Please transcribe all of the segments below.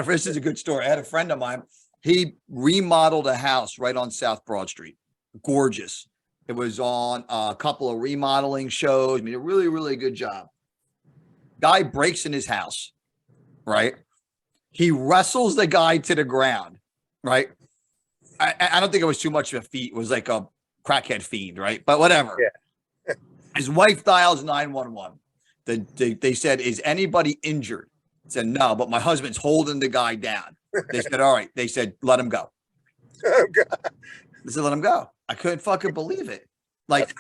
This is a good story. I had a friend of mine. He remodeled a house right on South Broad Street. Gorgeous. It was on a couple of remodeling shows. I mean, a really, really good job. Guy breaks in his house, right? He wrestles the guy to the ground, right? I don't think it was too much of a feat. It was like a crackhead fiend, right? But whatever. Yeah. His wife dials 911. They said, is anybody injured? I said, no, but my husband's holding the guy down. They said, all right. They said, let him go. Oh, God. They said, let him go. I couldn't fucking believe it. Like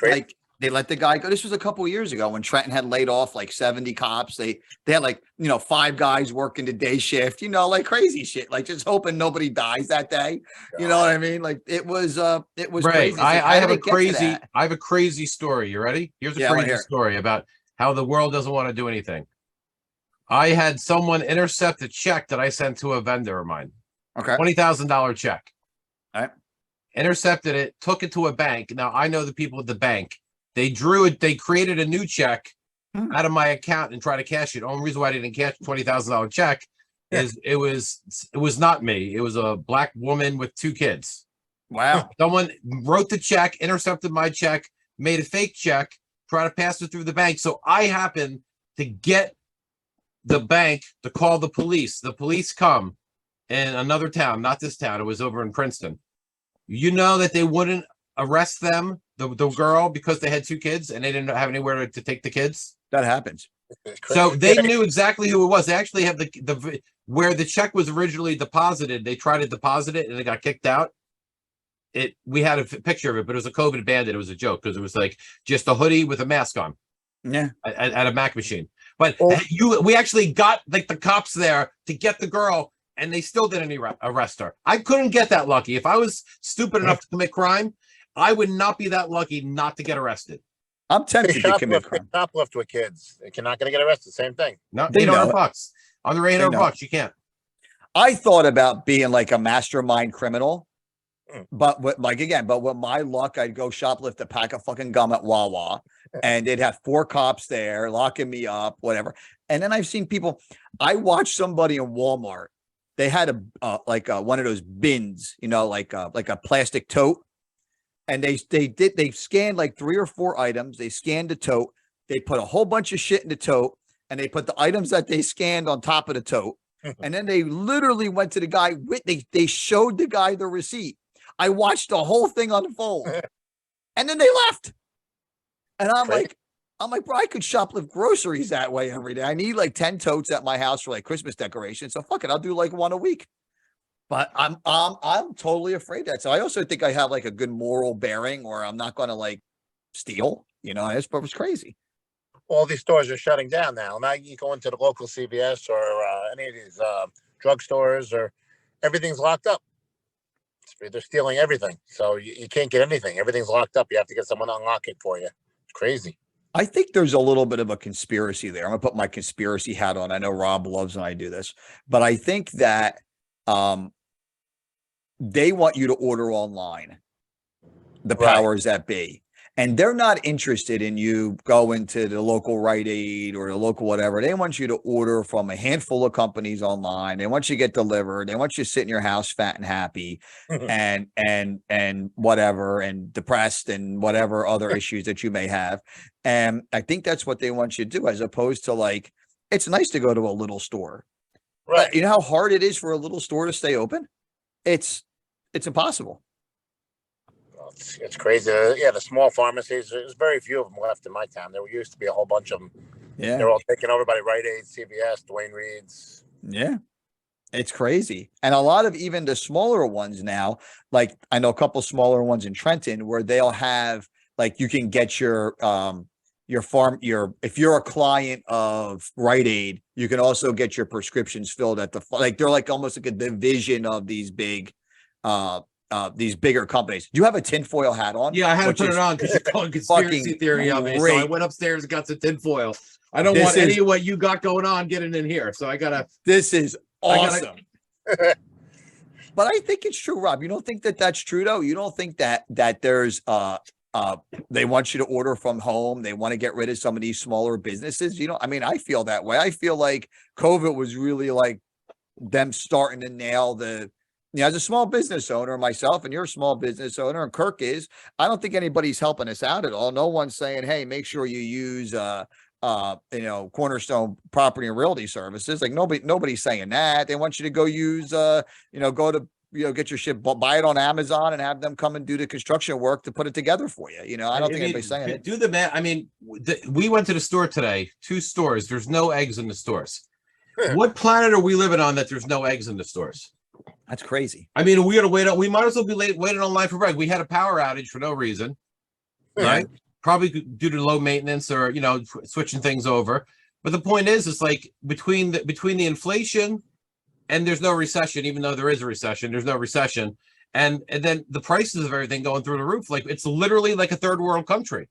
they let the guy go. This was a couple of years ago when Trenton had laid off like 70 cops. They had like, 5 guys working the day shift, like crazy shit, like just hoping nobody dies that day. You know what I mean? Like it was right. crazy. Like, I have a crazy story. You ready? Here's a crazy story about how the world doesn't want to do anything. I had someone intercept a check that I sent to a vendor of mine. Okay. $20,000 check. All right. Intercepted it, took it to a bank. Now I know the people at the bank. They drew it. They created a new check out of my account and tried to cash it. The only reason why I didn't cash $20,000 check is it was not me. It was a black woman with 2 kids. Wow. Someone wrote the check, intercepted my check, made a fake check, tried to pass it through the bank. So I happened to get the bank to call the police. The police come in another town, not this town. It was over in Princeton. You know that they wouldn't arrest them, the girl, because they had 2 kids and they didn't have anywhere to take the kids. That happens. So they knew exactly who it was. They actually have the where the check was originally deposited. They tried to deposit it and it got kicked out. We had a picture of it, but it was a COVID bandit. It was a joke because it was like just a hoodie with a mask on. Yeah, at a Mac machine. But we actually got like the cops there to get the girl, and they still didn't arrest her. I couldn't get that lucky. If I was stupid enough to commit crime, I would not be that lucky not to get arrested. I'm tempted to commit crime. Shoplift with kids. You're not going to get arrested. Same thing. No, $800. Under $800, you can't. I thought about being like a mastermind criminal, but with my luck, I'd go shoplift a pack of fucking gum at Wawa, and they'd have 4 cops there locking me up, whatever. And then I've seen people. I watched somebody in Walmart. They had one of those bins, like a plastic tote, and they scanned like 3 or 4 items. They scanned the tote. They put a whole bunch of shit in the tote, and they put the items that they scanned on top of the tote. And then they literally went to the guy they showed the guy the receipt. I watched the whole thing unfold, and then they left. And I'm like, bro, I could shoplift groceries that way every day. I need like 10 totes at my house for like Christmas decorations. So fuck it, I'll do like 1 a week. But I'm totally afraid of that. So I also think I have like a good moral bearing, or I'm not going to like steal. It's crazy. All these stores are shutting down now. Now you go into the local CVS or any of these drugstores, or everything's locked up. They're stealing everything, so you can't get anything. Everything's locked up. You have to get someone to unlock it for you. It's crazy. I think there's a little bit of a conspiracy there. I'm gonna put my conspiracy hat on. I know Rob loves when I do this, but I think that they want you to order online. The powers that be. And they're not interested in you going to the local Rite Aid or the local whatever. They want you to order from a handful of companies online. They want you to get delivered. They want you to sit in your house fat and happy and whatever, and depressed and whatever other issues that you may have. And I think that's what they want you to do, as opposed to like, it's nice to go to a little store. Right. But you know how hard it is for a little store to stay open? It's impossible. It's crazy. The small pharmacies, there's very few of them left in my town. There used to be a whole bunch of them. Yeah. They're all taken over by Rite Aid, CVS, Dwayne Reed's. Yeah. It's crazy. And a lot of even the smaller ones now, like I know a couple smaller ones in Trenton where they'll have, like, you can get if you're a client of Rite Aid, you can also get your prescriptions filled at they're like almost like a division of these bigger companies. Do you have a tinfoil hat on? Yeah, I had to put it on because you're calling conspiracy theory on me. So I went upstairs and got some tinfoil. I don't want any of what you got going on getting in here. So I gotta. This is awesome. But I think it's true, Rob. You don't think that that's true, though? You don't think that there's they want you to order from home? They want to get rid of some of these smaller businesses? I mean, I feel that way. I feel like COVID was really like them starting to nail the, as a small business owner myself, and you're a small business owner, and Kirk is, I don't think anybody's helping us out at all. No one's saying, hey, make sure you use, Cornerstone Property and Realty Services. Like nobody's saying that. They want you to go use, go to, get your shit, buy it on Amazon and have them come and do the construction work to put it together for you. I don't think anybody's saying it. Do the math. I mean, we went to the store today, 2 stores. There's no eggs in the stores. What planet are we living on that there's no eggs in the stores? That's crazy. I mean, we got to wait up. We might as well be waiting online for break. We had a power outage for no reason, right? Probably due to low maintenance or, switching things over. But the point is, it's like between the inflation and there's no recession, even though there is a recession, there's no recession. And then the prices of everything going through the roof. Like it's literally like a third world country.